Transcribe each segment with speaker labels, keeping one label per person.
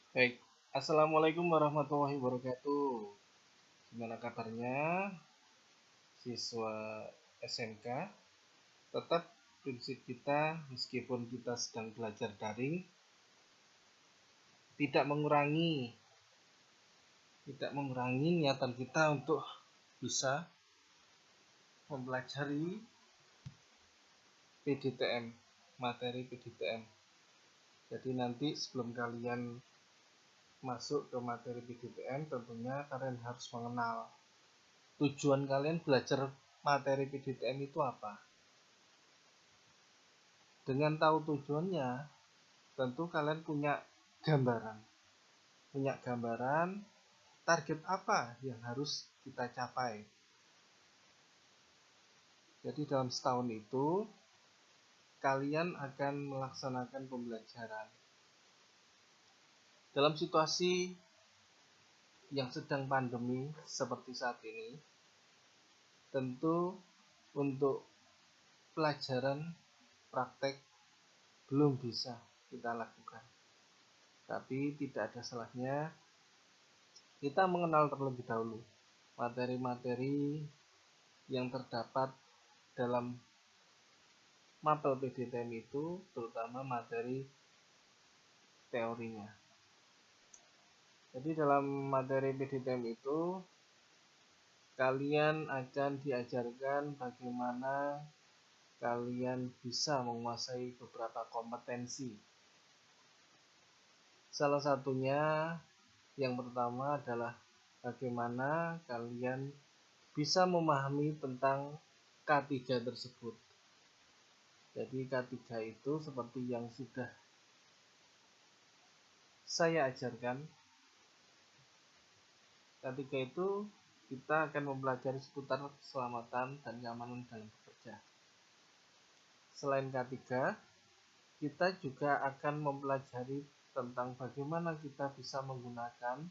Speaker 1: Baik, Assalamualaikum warahmatullahi wabarakatuh. Gimana kabarnya siswa SMK? Tetap prinsip kita meskipun kita sedang belajar daring, tidak mengurangi tidak mengurangi niatan kita untuk bisa mempelajari PDTM, materi PDTM. Jadi nanti sebelum kalian masuk ke materi PDTM, tentunya kalian harus mengenal tujuan kalian belajar materi PDTM itu apa. Dengan tahu tujuannya, tentu kalian punya gambaran target apa yang harus kita capai. Jadi dalam setahun itu kalian akan melaksanakan pembelajaran dalam situasi yang sedang pandemi seperti saat ini. Tentu untuk pelajaran praktek belum bisa kita lakukan, tapi tidak ada salahnya kita mengenal terlebih dahulu materi-materi yang terdapat dalam mapel PDTM itu, terutama materi teorinya. Jadi dalam materi PDTM itu kalian akan diajarkan bagaimana kalian bisa menguasai beberapa kompetensi. Salah satunya yang pertama adalah bagaimana kalian bisa memahami tentang K3 tersebut. Jadi K3 itu seperti yang sudah saya ajarkan. K3 itu kita akan mempelajari seputar keselamatan dan keamanan dalam bekerja. Selain K3, kita juga akan mempelajari tentang bagaimana kita bisa menggunakan,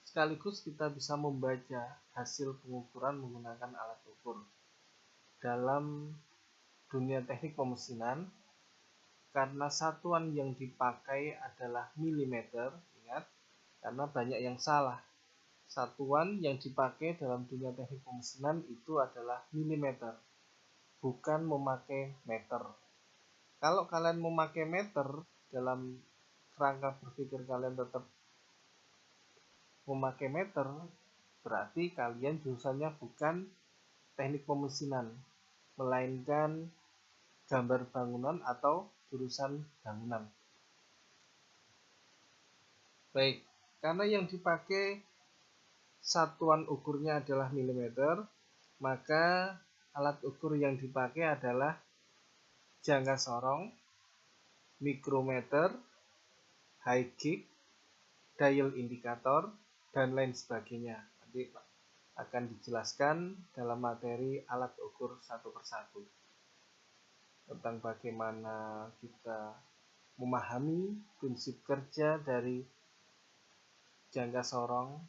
Speaker 1: sekaligus kita bisa membaca hasil pengukuran menggunakan alat ukur. Dalam dunia teknik pemesinan, karena satuan yang dipakai adalah milimeter, ingat, karena banyak yang salah. Satuan yang dipakai dalam dunia teknik pemesinan itu adalah milimeter, bukan memakai meter. Kalau kalian memakai meter, dalam kerangka berpikir kalian tetap memakai meter, berarti kalian jurusannya bukan teknik pemesinan, melainkan gambar bangunan atau jurusan bangunan. Baik, karena yang dipakai satuan ukurnya adalah milimeter, maka alat ukur yang dipakai adalah jangka sorong, mikrometer, high gig, dial indikator, dan lain sebagainya. Nanti akan dijelaskan dalam materi alat ukur satu persatu tentang bagaimana kita memahami prinsip kerja dari jangka sorong,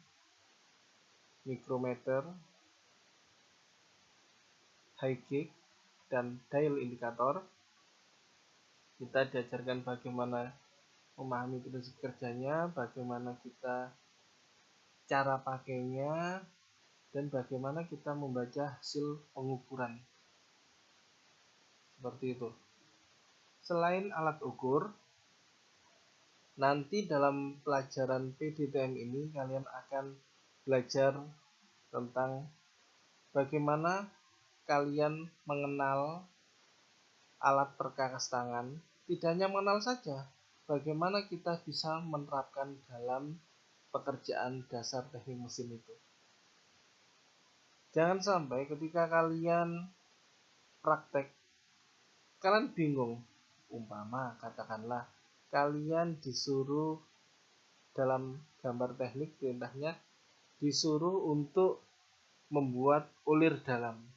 Speaker 1: mikrometer, high gig, dan dial indikator. Kita diajarkan bagaimana memahami prinsip kerjanya, bagaimana kita cara pakainya, dan bagaimana kita membaca hasil pengukuran. Seperti itu. Selain alat ukur, nanti dalam pelajaran PDTM ini kalian akan belajar tentang bagaimana kalian mengenal alat perkakas tangan. Tidak hanya mengenal saja, bagaimana kita bisa menerapkan dalam pekerjaan dasar teknik mesin itu. Jangan sampai ketika kalian praktek, kalian bingung. Umpama katakanlah kalian disuruh dalam gambar teknik, perintahnya disuruh untuk membuat ulir dalam.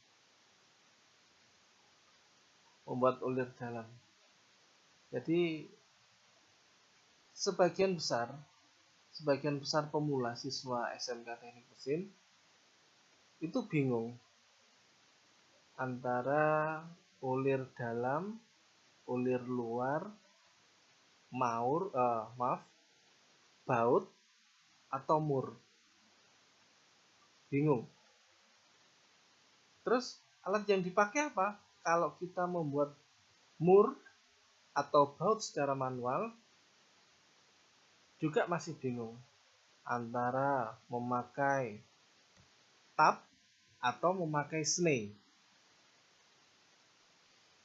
Speaker 1: Jadi sebagian besar pemula siswa SMK Teknik Mesin itu bingung antara ulir dalam, ulir luar, baut, atau mur? Bingung. Terus alat yang dipakai apa? Kalau kita membuat mur atau baut secara manual, juga masih bingung antara memakai tap atau memakai sney.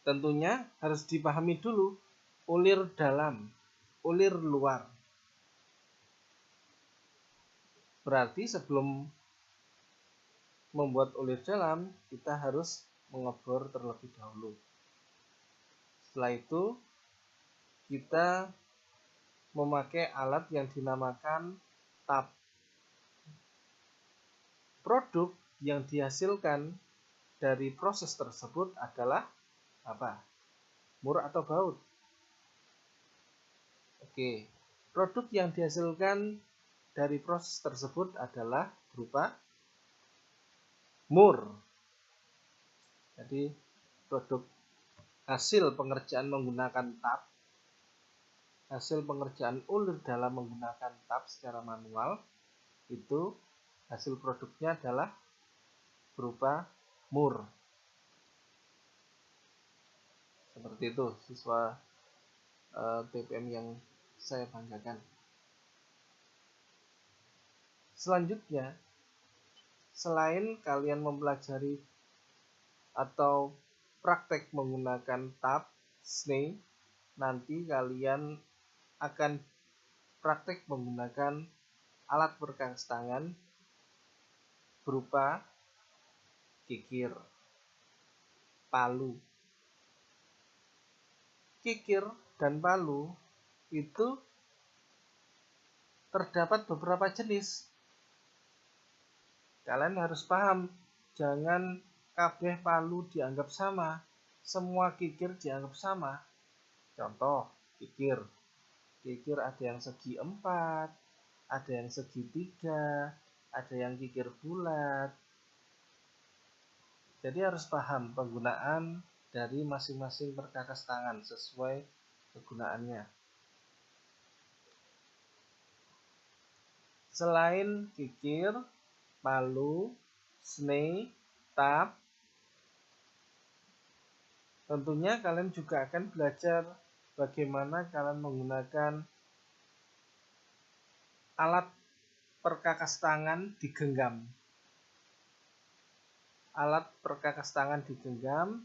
Speaker 1: Tentunya harus dipahami dulu ulir dalam, ulir luar. Berarti sebelum membuat ulir dalam, kita harus mengebor terlebih dahulu. Setelah itu, kita memakai alat yang dinamakan tap. Produk yang dihasilkan dari proses tersebut adalah apa? Mur atau baut? Oke, produk yang dihasilkan dari proses tersebut adalah berupa mur. Jadi produk hasil pengerjaan menggunakan tap, hasil pengerjaan ulir dalam menggunakan tap secara manual, itu hasil produknya adalah berupa mur. Seperti itu siswa TPM yang saya banggakan. Selanjutnya, selain kalian mempelajari atau praktek menggunakan tap, sney, nanti kalian akan praktek menggunakan alat perkakas tangan berupa kikir, palu. Kikir dan palu itu terdapat beberapa jenis. Kalian harus paham, jangan kabeh palu dianggap sama, semua kikir dianggap sama. Contoh, kikir ada yang segi 4, ada yang segi 3, ada yang kikir bulat. Jadi harus paham penggunaan dari masing-masing perkakas tangan sesuai kegunaannya. Selain kikir, palu, sney, tap, tentunya kalian juga akan belajar bagaimana kalian menggunakan alat perkakas tangan digenggam. Alat perkakas tangan digenggam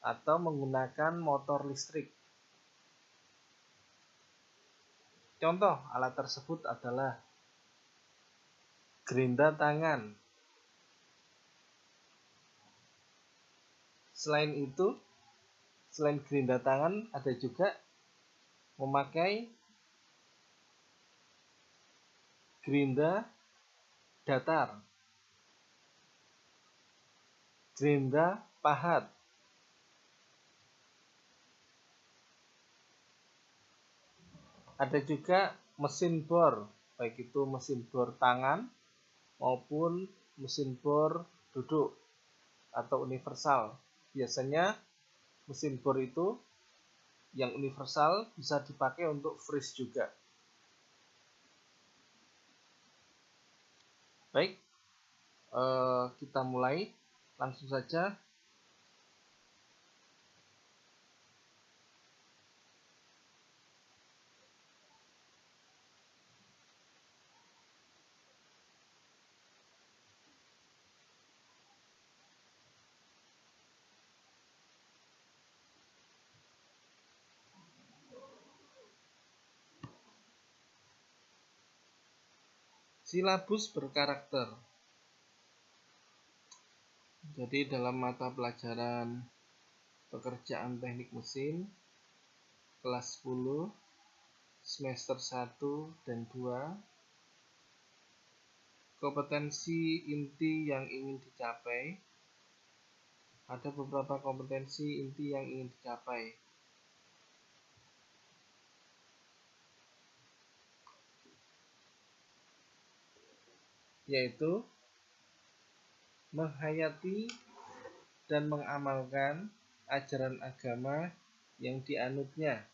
Speaker 1: atau menggunakan motor listrik. Contoh alat tersebut adalah gerinda tangan. Selain itu, selain gerinda tangan, ada juga memakai gerinda datar, gerinda pahat. Ada juga mesin bor, baik itu mesin bor tangan maupun mesin bor duduk atau universal. Biasanya mesin bor itu yang universal bisa dipakai untuk freeze juga. Baik, kita mulai langsung saja. Silabus berkarakter. Jadi dalam mata pelajaran pekerjaan teknik mesin kelas 10 semester 1 dan 2, kompetensi inti yang ingin dicapai. Ada beberapa kompetensi inti yang ingin dicapai. Yaitu menghayati dan mengamalkan ajaran agama yang dianutnya.